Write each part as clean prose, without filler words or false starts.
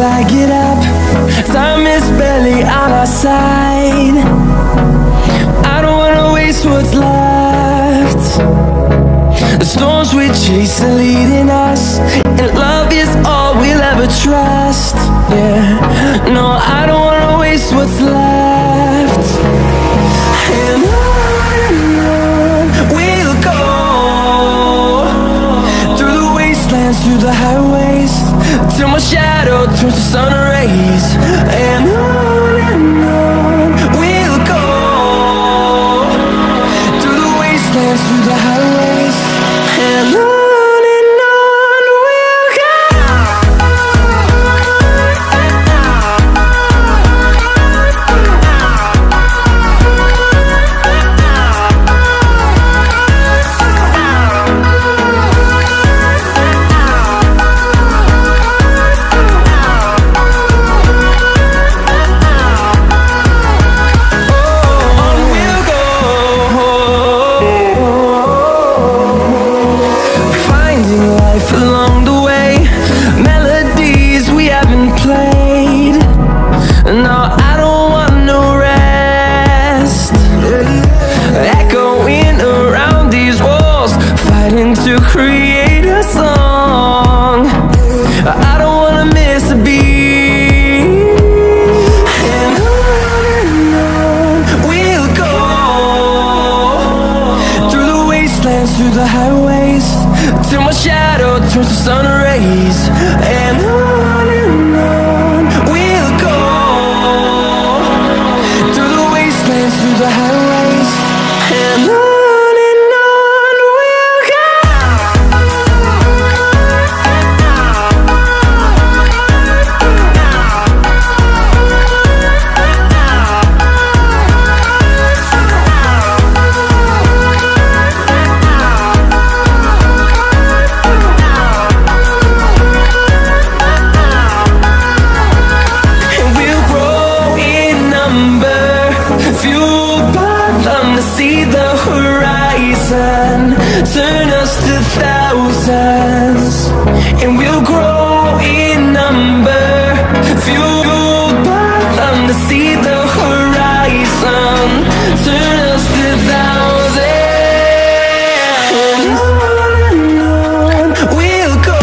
I get up, time is barely on our side. I don't wanna waste what's left. The storms we chase are leading us, and love is all we'll ever trust. Yeah, no, I don't wanna waste what's left. And on we'll go, through the wastelands, through the highways, till my shadow turns to sun rays. And on we'll go, through the wastelands, through the highways, and on we'll go. Along the way, melodies we haven't played. No, I don't want no rest. Echoing around these walls, fighting to create a song. I don't wanna miss a beat. And on we'll go, through the wastelands, through the highways, till my shadow turns to sun rays. And on we'll go, through the wastelands, through the highways, and on we'll go. Fueled by them to see the horizon, turn us to thousands, and we'll grow in number. Fueled by them to see the horizon, turn us to thousands, and on we'll go,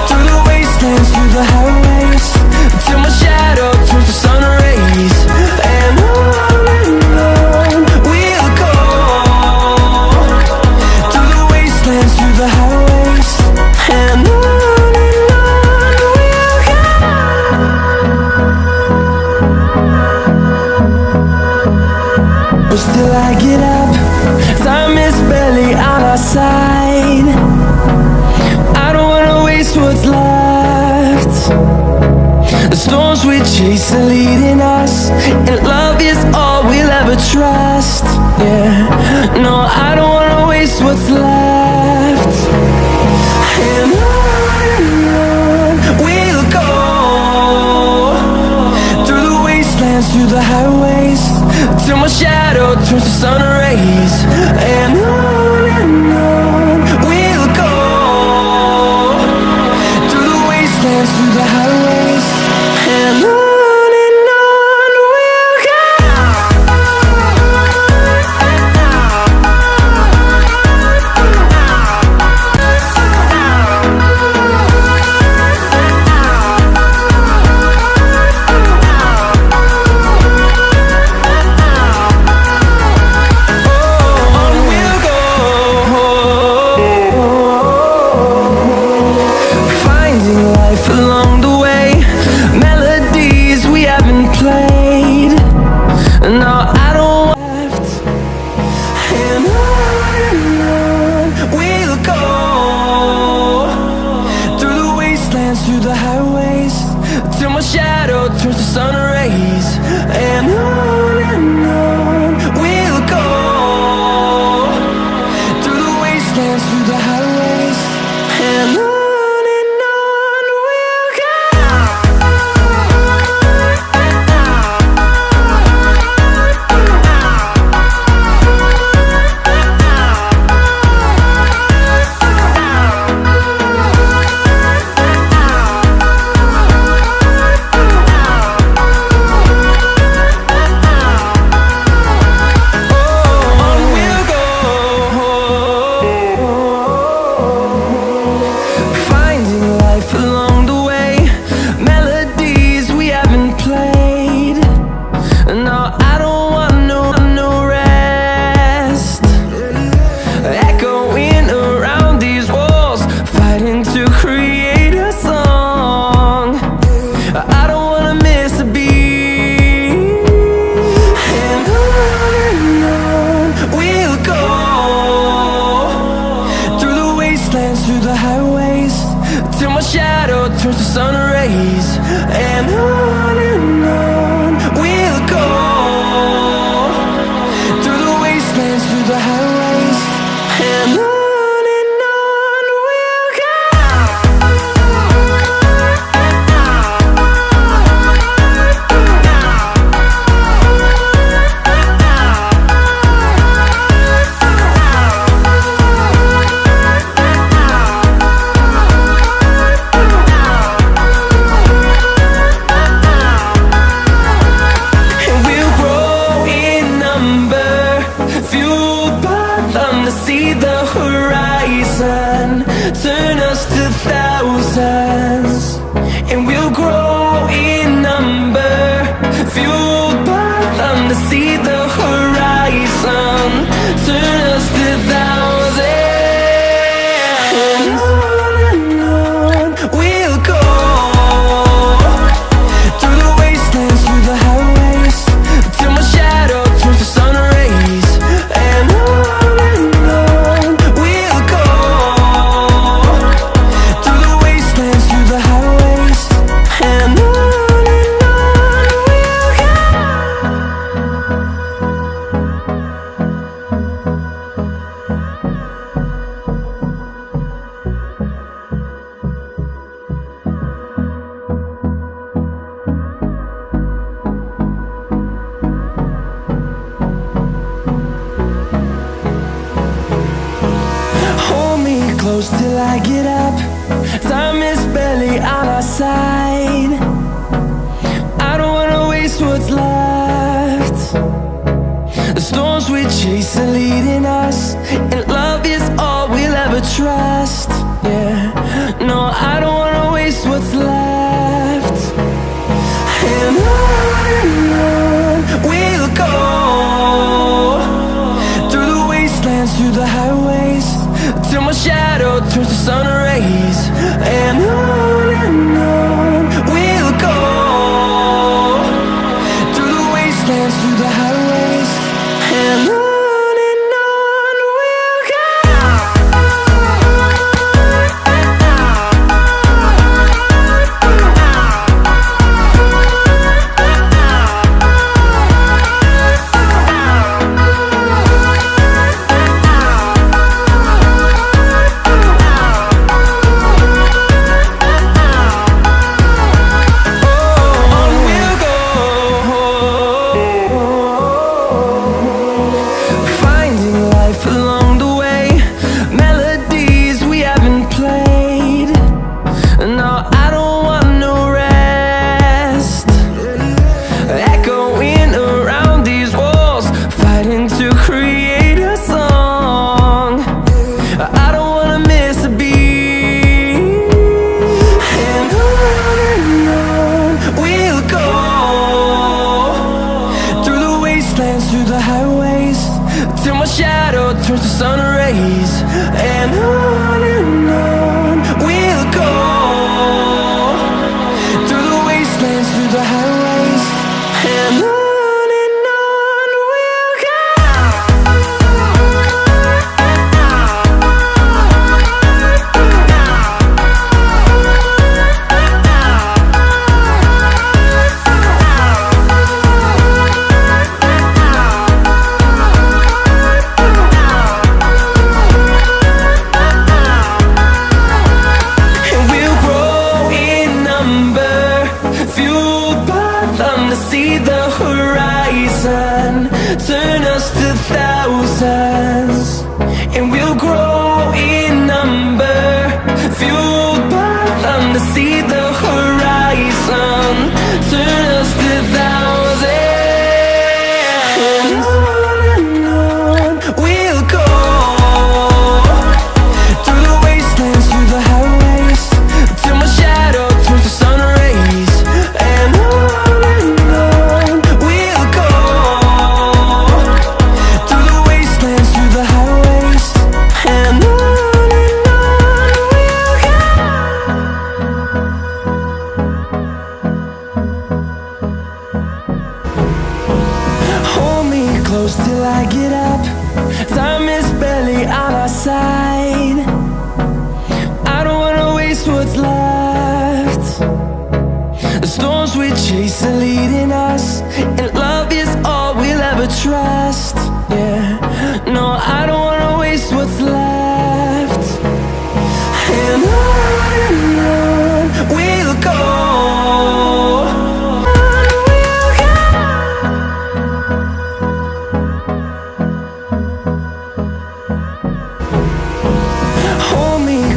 through the wastelands, through the highways, till my shadow turns to sun rays. And on we'll go, through the wastelands, through the highways, and on we'll go. But still I get up, time is barely on our side. I don't wanna waste what's left. The storms we chase are leading us, and love is all we'll ever trust. Yeah, no, I don't wanna waste what's left. And on we'll go, through the wastelands, through the highways, till my shadow turns to sun rays. And on we'll go, through the wastelands, through the highways, and on we'll go. Along the way, melodies we haven't played. No, I don't left. And on we'll go, through the wastelands, through the highways, till my shadow turns to sun rays. And on we'll go, through the wastelands, through the highways, and on. wastelands, through the highways, till my shadow turns to sun rays. And on we'll go, through the wastelands, through the highways, and on. See the horizon, turn us to thousands, and we'll grow in number, fueled by them. To see the horizon, turn us to thousands, and on we'll go, through the wastelands, through the highways, till my shadow turns to sun rays. And close till I get up. Time is barely on our side. I don't wanna waste what's left. The storms we chase are leading us, and love is all we'll ever trust. Yeah, no, I don't wanna waste what's left. And on we'll go, through the wastelands, through the highways, till my shadow turns to sun rays. And on we'll go, through the wastelands, through the highways, and on. Through the highways, till my shadow turns to sun rays. And on we'll go, through the wastelands, through the highways, and on. See the horizon, turn us to thousands, and we'll grow in number, fueled by them. To see the horizon, turn us to thousands, and on we'll go, through the wastelands, through the highways, till my shadow turns to sun rays. And on and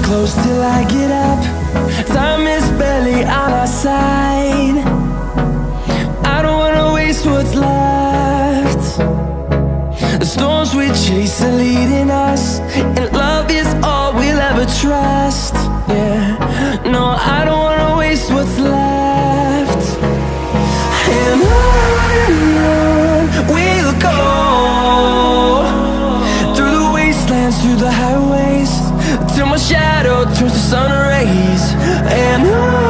close till I get up. Time is barely on our side. I don't wanna waste what's left. The storms we chase are leading us, and love is all we'll ever trust. Yeah, no, I don't wanna waste what's left. And on we'll go, through the wastelands, through the highways, till my shadow turns to sun rays. And on